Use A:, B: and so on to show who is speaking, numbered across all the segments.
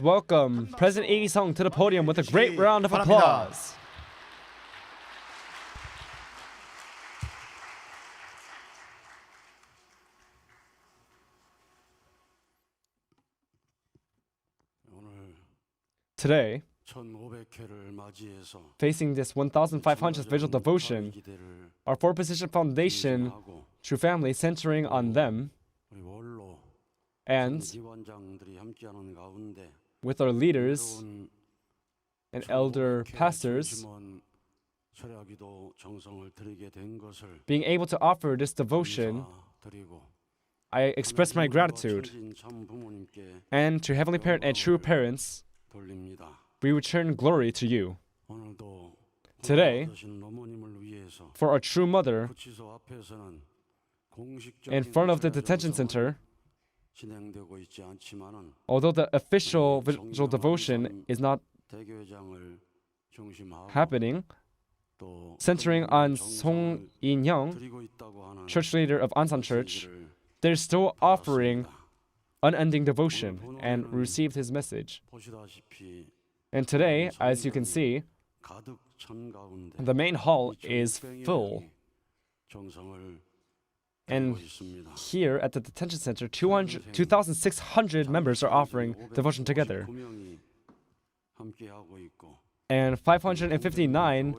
A: Welcome President Lee-sung to the podium with a great round of applause. Today, facing this 1,500th Visual Devotion, our four-position foundation, True Family, centering on them, and with our leaders and elder pastors, being able to offer this devotion, I express my gratitude. And to Heavenly Parent and true parents, we return glory to you. Today, for our true mother, in front of the detention center, although the official visual devotion is not happening, centering on Song In-young, church leader of Ansan Church, they're still offering unending devotion and received his message. And today, as you can see, the main hall is full. And here at the detention center, 2,600 members are offering devotion together. And 559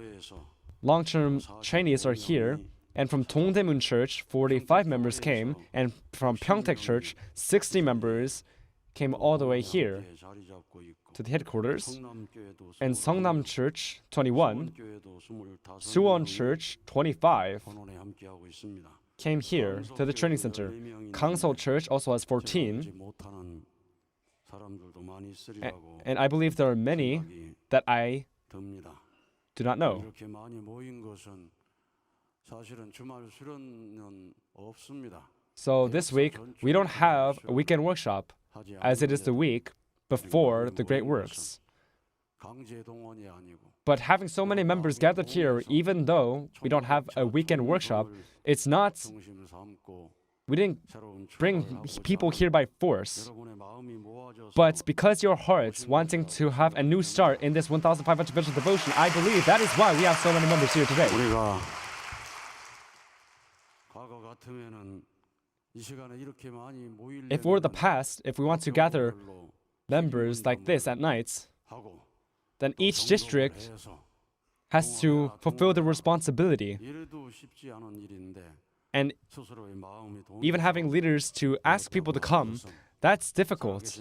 A: long-term trainees are here. And from Dongdaemun Church, 45 members came. And from Pyeongtaek Church, 60 members came all the way here to the headquarters. And Seongnam Church, 21. Suwon Church, 25. Came here to the training center. Kangseo Church also has 14. And I believe there are many that I do not know. So this week, we don't have a weekend workshop, as it is the week before the great works. But having so many members gathered here, even though we don't have a weekend workshop, it's not, we didn't bring people here by force. But because your hearts wanting to have a new start in this 1,500 visual devotion, I believe that is why we have so many members here today. If we're the past, if we want to gather members like this at night, then each district has to fulfill the responsibility. And even having leaders to ask people to come, that's difficult.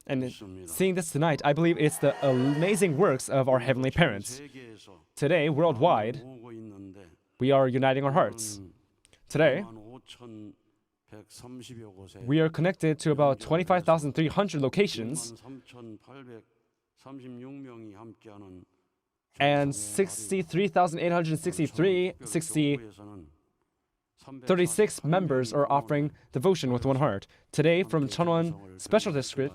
A: And seeing this tonight, I believe it's the amazing works of our Heavenly Parents. Today, worldwide, we are uniting our hearts. Today, we are connected to about 25,300 locations, and 36 members are offering devotion with one heart. Today, from Cheonwon Special District,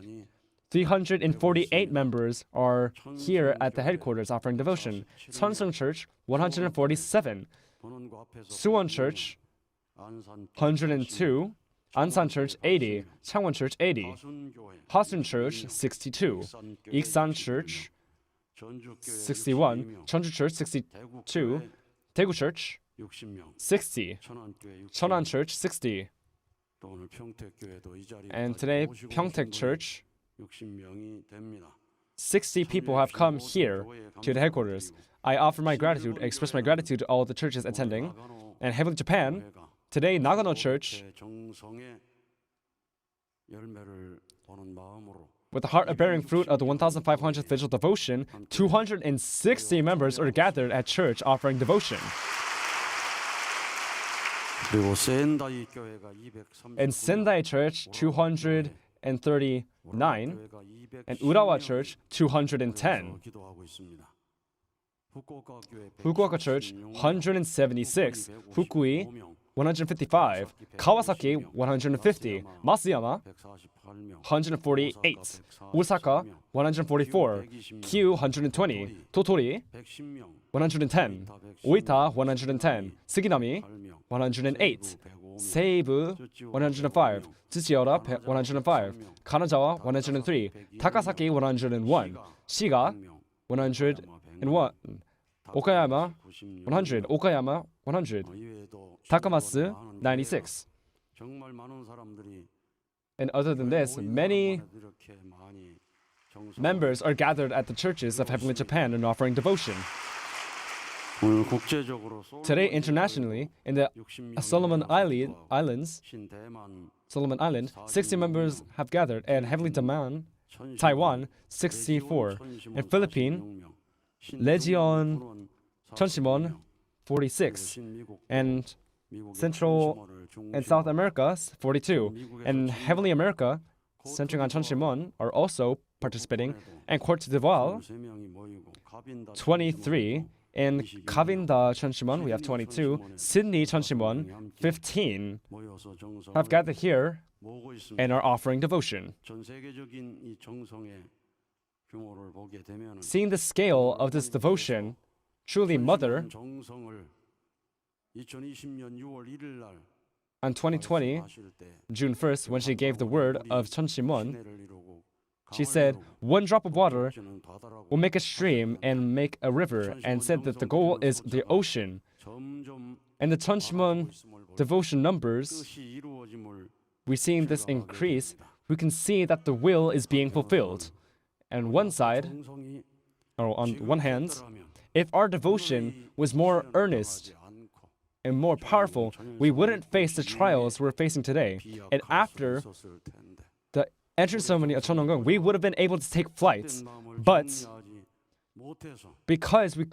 A: 348 members are here at the headquarters offering devotion. Cheonseung Church, 147. Suwon Church, 102. Ansan Church, 80. Changwon Church, 80. Hasun Church, 62. Iksan Church, 61. Cheonju Church, 62. Daegu Church, 60. Cheonan Church, 60. And today, Pyeongtaek Church, 60 people have come here to the headquarters. I offer my gratitude, express my gratitude to all the churches attending. And Heavenly Japan, today, Nagano Church, with the heart of bearing fruit of the 1,500th Visual Devotion, 260 members are gathered at church offering devotion. And Sendai Church, 239, and Urawa Church, 210. Fukuoka Church, 176. Fukui, 155. Kawasaki, 150. Masuyama, 148. Osaka, 144. Kyu, 120. Totori, 110. Oita, 110. Suginami, 108. Seibu 105, Tsuchiura 105, Kanazawa 103, Takasaki 101, Shiga 101, Okayama 100, Okayama 100, Takamasu 96. And other than this, many members are gathered at the churches of Heavenly Japan and offering devotion. Today, internationally, in the Solomon Islands, 60 members have gathered, and Heavenly Taiwan, 64, and Philippines, Legion Cheonshim Won, 46, and Central and South America, 42, and Heavenly America, centering on Cheonshim Won, are also participating, and Cote d'Ivoire, 23, in Kavinda Cheonshim Won, we have 22, Sydney Cheonshim Won, 15, have gathered here and are offering devotion. Seeing the scale of this devotion, truly Mother, on 2020, June 1st, when she gave the word of Cheonshim Won, she said, "One drop of water will make a stream and make a river," and said that the goal is the ocean. And the Cheonshim Won devotion numbers, we're seeing this increase. We can see that the will is being fulfilled. And one side, or on one hand, if our devotion was more earnest and more powerful, we wouldn't face the trials we're facing today. And after the entrance ceremony of Cheononggung, we would have been able to take flight, but because we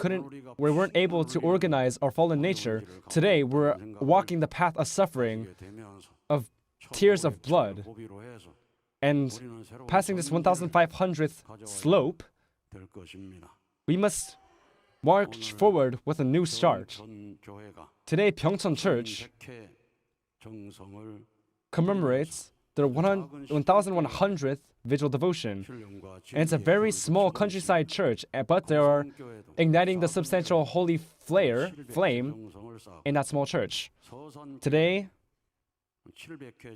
A: weren't able to organize our fallen nature, today we're walking the path of suffering, of tears of blood, and passing this 1,500th slope, we must march forward with a new start. Today, Pyeongcheon Church commemorates their 1,100th vigil devotion. And it's a very small countryside church, but they are igniting the substantial holy flame in that small church. Today,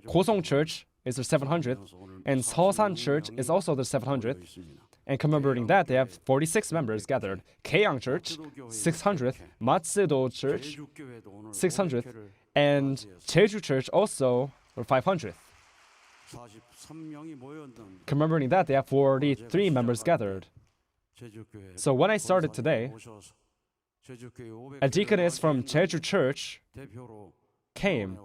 A: Gosong Church is their 700th, and Seosan Church is also their 700th. And commemorating that, they have 46 members gathered. Kaeyang Church, 600th, Matsudo Church, 600th, and Jeju Church also, or 500th. Commemorating that, they have 43 members gathered. So when I started today, a deaconess from Jeju Church came,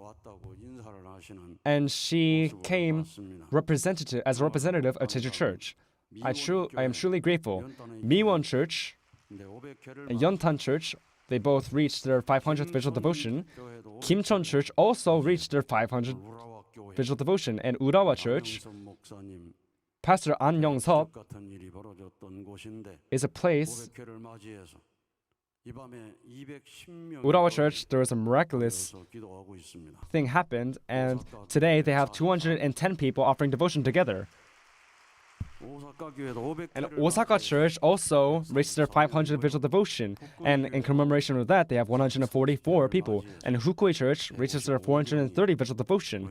A: and she came as a representative of Jeju Church. I am truly grateful. Miwon Church and Yeontan Church, they both reached their 500th vigil devotion. Kimcheon Church also reached their 500th vigil devotion. And Urawa Church, Pastor An Young-seop, is a place. Urawa Church, there was a miraculous thing happened, and today they have 210 people offering devotion together. And Osaka Church also reached their 500th vigil devotion, and in commemoration of that, they have 144 people. And Hukui Church reaches their 430 vigil devotion,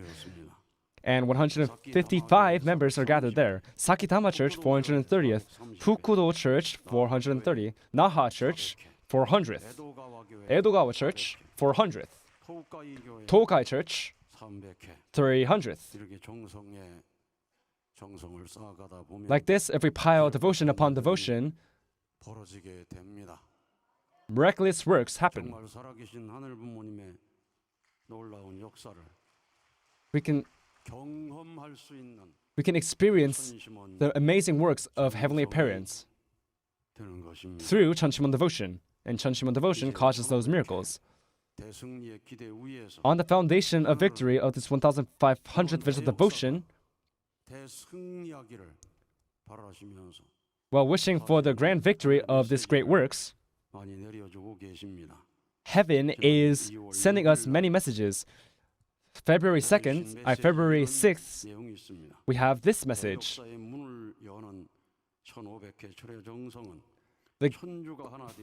A: and 155 members are gathered there. Sakitama Church, 430th. Fukudo Church, 430. Naha Church, 400th. Edogawa Church, 400th. Tokai Church, 300th. Like this, if we pile devotion upon devotion, miraculous works happen. We can experience the amazing works of Heavenly Parents through Cheonshim Won devotion, and Cheonshim Won devotion causes those miracles. On the foundation of victory of this 1,500th vigil devotion, while wishing for the grand victory of this great works, heaven is sending us many messages. February 6th, we have this message. The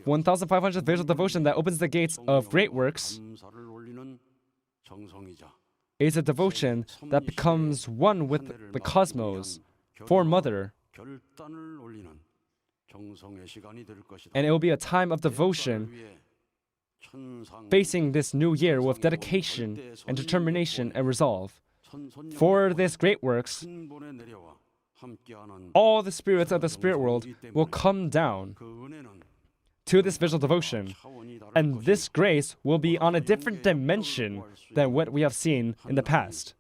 A: 1,500th vigil devotion that opens the gates of great works is a devotion that becomes one with the cosmos for Mother. And it will be a time of devotion facing this new year with dedication and determination and resolve. For this great works, all the spirits of the spirit world will come down to this visual devotion. And this grace will be on a different dimension than what we have seen in the past.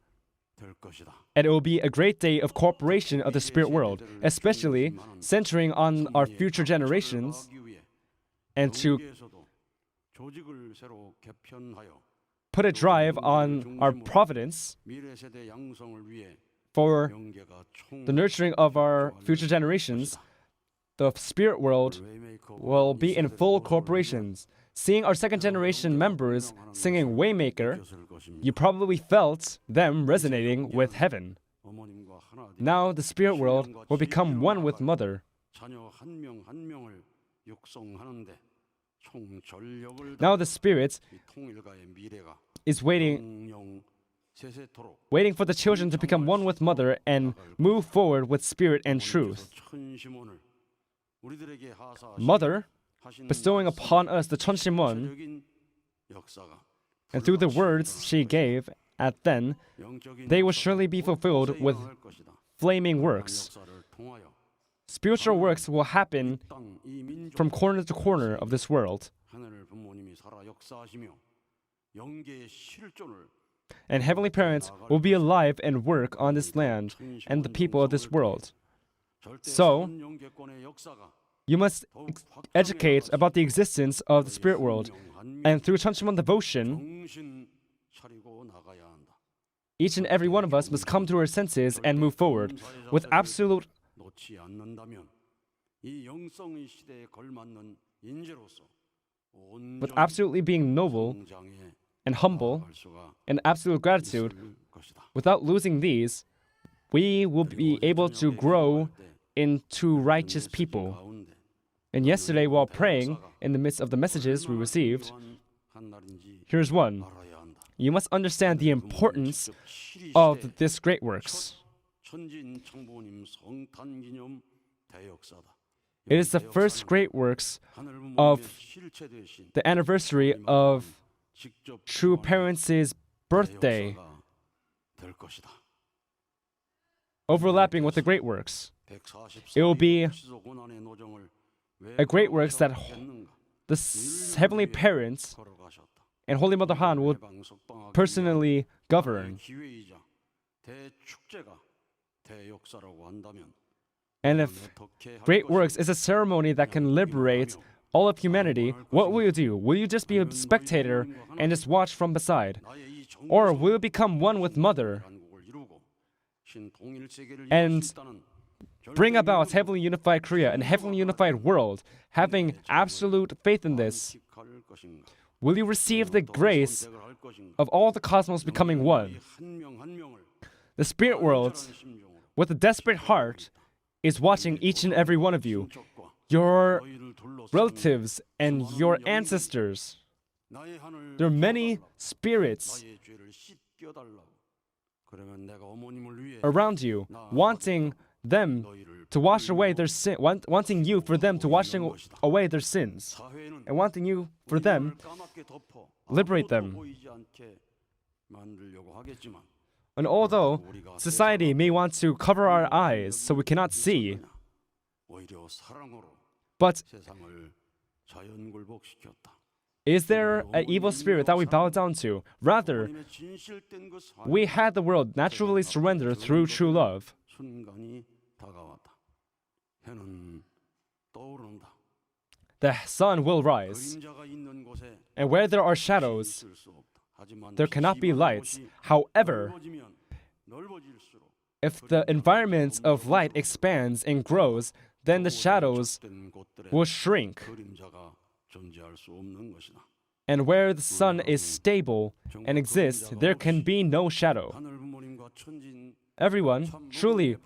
A: And it will be a great day of cooperation of the spirit world, especially centering on our future generations and to put a drive on our providence for the nurturing of our future generations. The spirit world will be in full corporations. Seeing our second generation members singing Waymaker, you probably felt them resonating with heaven. Now the spirit world will become one with Mother. Now the Spirit is waiting for the children to become one with Mother and move forward with spirit and truth. Mother bestowing upon us the Cheonshim Won, and through the words she gave at then, they will surely be fulfilled with flaming works. Spiritual works will happen from corner to corner of this world. And Heavenly Parents will be alive and work on this land and the people of this world. So, you must educate about the existence of the spirit world. And through Cheonshim Won devotion, each and every one of us must come to our senses and move forward with absolute absolutely being noble and humble and absolute gratitude. Without losing these, we will be able to grow into righteous people. And yesterday, while praying, in the midst of the messages we received, here's one. You must understand the importance of this great works. It is the first great works of the anniversary of true parents' birthday, overlapping with the great works. It will be a great works that the Heavenly Parents and Holy Mother Han will personally govern. And if great works is a ceremony that can liberate all of humanity, what will you do? Will you just be a spectator and just watch from beside? Or will you become one with Mother and bring about heavenly unified Korea and heavenly unified world, having absolute faith in this? Will you receive the grace of all the cosmos becoming one? The spirit world, with a desperate heart, is watching each and every one of you, your relatives and your ancestors. There are many spirits around you, wanting them to wash away their sin, wanting you for them to wash away their sins, and wanting you for them liberate them. And although society may want to cover our eyes so we cannot see, but is there an evil spirit that we bow down to? Rather, we had the world naturally surrender through true love. The sun will rise, and where there are shadows, there cannot be lights. However, if the environment of light expands and grows, then the shadows will shrink. And where the sun is stable and exists, there can be no shadow. Everyone, truly,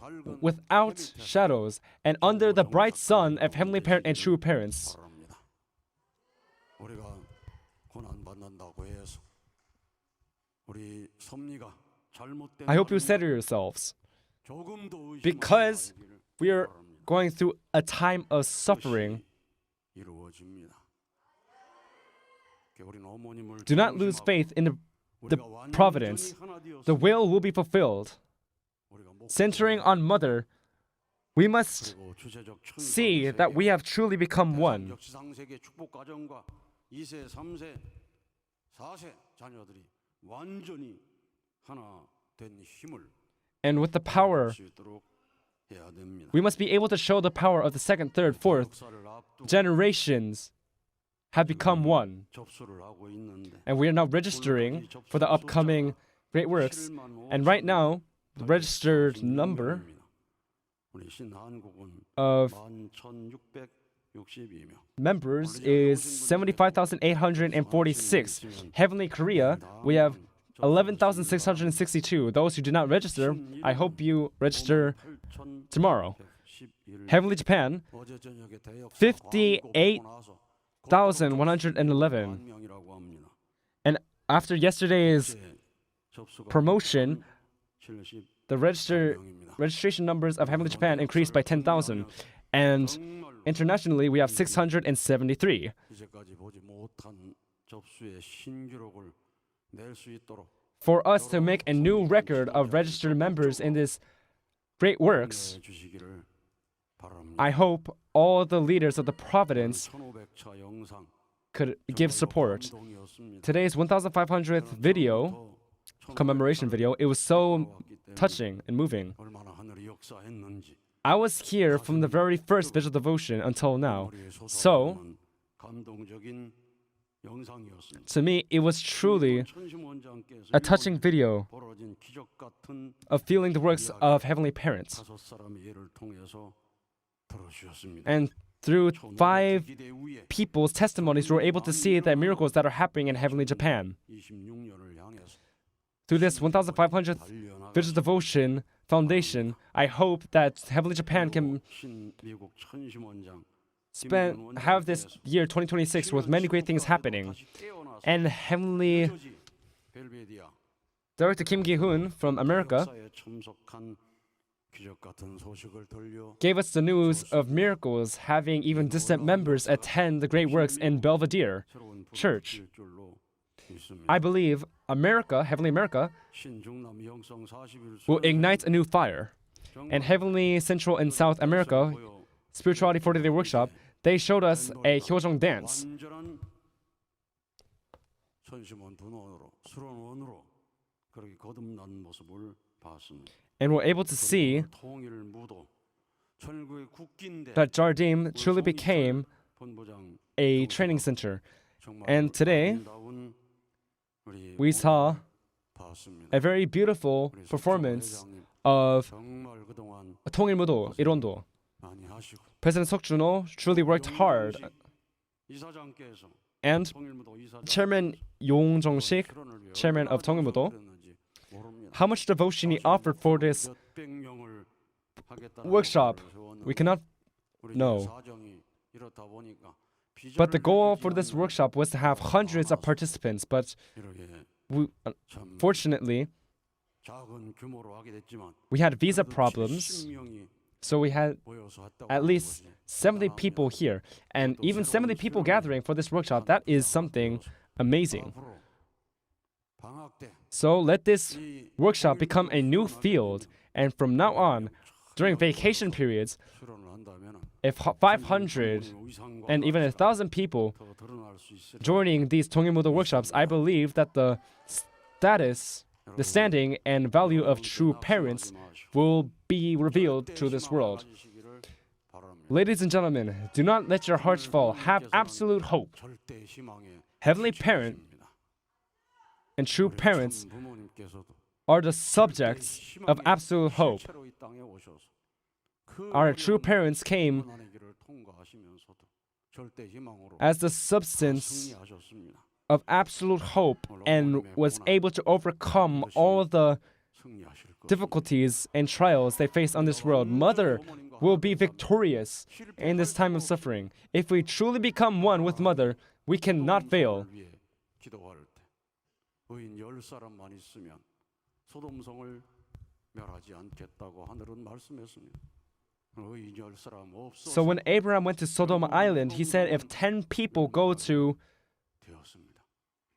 A: without shadows and under the bright sun of Heavenly Parent and true parents. I hope you say to yourselves, because we are going through a time of suffering, do not lose faith in the providence. The will be fulfilled. Centering on Mother, we must see that we have truly become one. And with the power, we must be able to show the power of the second, third, fourth generations have become one. And we are now registering for the upcoming great works. And right now, the registered number of members is 75,846. Heavenly Korea, we have 11,662. Those who did not register, I hope you register tomorrow. Heavenly Japan, 58,111. And after yesterday's promotion, the registration numbers of Heavenly Japan increased by 10,000. And internationally, we have 673. For us to make a new record of registered members in this great works, I hope all the leaders of the providence could give support. Today's 1,500th video, commemoration video, it was so touching and moving. I was here from the very first visual devotion until now. So, to me, it was truly a touching video of feeling the works of Heavenly Parents. And through 5 people's testimonies, we were able to see the miracles that are happening in Heavenly Japan. Through this 1,500th Visual Devotion Foundation, I hope that Heavenly Japan can have this year 2026 with many great things happening. And Heavenly Director Kim Gi-hoon from America gave us the news of miracles, having even distant members attend the great works in Belvedere Church. I believe America, Heavenly America, will ignite a new fire. And Heavenly Central and South America, Spirituality 40-Day Workshop, they showed us a Hyojong dance. And we're able to see that Jardim truly became a training center. And today, we saw a very beautiful performance of 통일무도, 일원도. President Seok-junho truly worked hard. And Chairman Yong Jong-sik, Chairman of 통일무도, how much devotion he offered for this workshop, we cannot know. But the goal for this workshop was to have hundreds of participants, but fortunately, we had visa problems, so we had at least 70 people here. And even 70 people gathering for this workshop, that is something amazing. So let this workshop become a new field, and from now on, during vacation periods, if 500 and even 1,000 people joining these 통일무도 workshops, I believe that the status, the standing and value of true parents will be revealed to this world. Ladies and gentlemen, do not let your hearts fall. Have absolute hope. Heavenly Parent and true parents are the subjects of absolute hope. Our true parents came as the substance of absolute hope and was able to overcome all the difficulties and trials they face on this world. Mother will be victorious in this time of suffering. If we truly become one with Mother, we cannot fail.
B: 소돔성을 멸하지 않겠다고 하늘은 말씀했습니다. 의인할 사람
A: So
B: 없어서
A: when Abraham went to Sodom Island, he said if 10 people go to
B: 되었습니다.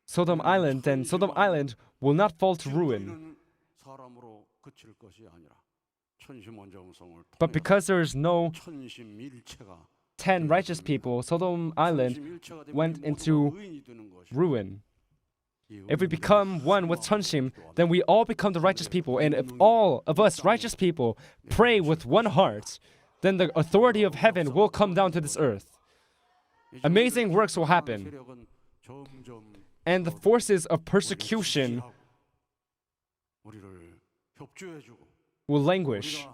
A: Sodom Island, then Sodom Island will not fall to ruin.
B: 너희는 사람으로 그칠 것이 아니라 천심원 정성을
A: But because there is no
B: 천심일체가
A: 10 righteous people, Sodom Island went into ruin. If we become one with Cheonshim, then we all become the righteous people. And if all of us righteous people pray with one heart, then the authority of heaven will come down to this earth. Amazing works will happen. And the forces of persecution will languish.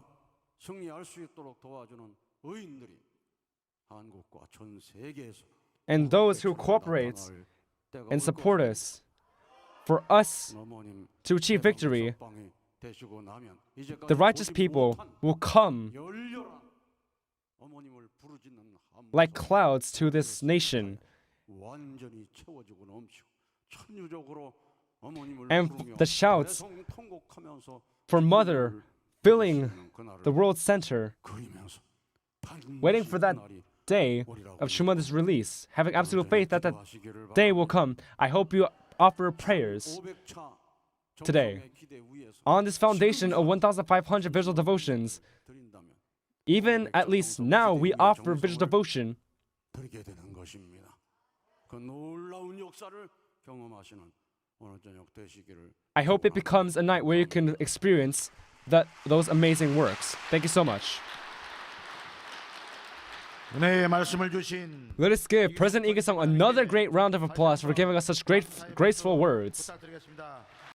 A: And those who cooperate and support us, for us to achieve victory, the righteous people will come like clouds to this nation. And the shouts for Mother filling the world center, waiting for that day of Shemada's release, having absolute faith that that day will come. I hope you offer prayers today. On this foundation of 1,500 visual devotions, even at least now we offer visual devotion. I hope it becomes a night where you can experience those amazing works. Thank you so much. Let us give President Lee Sung another great round of applause for giving us such graceful words.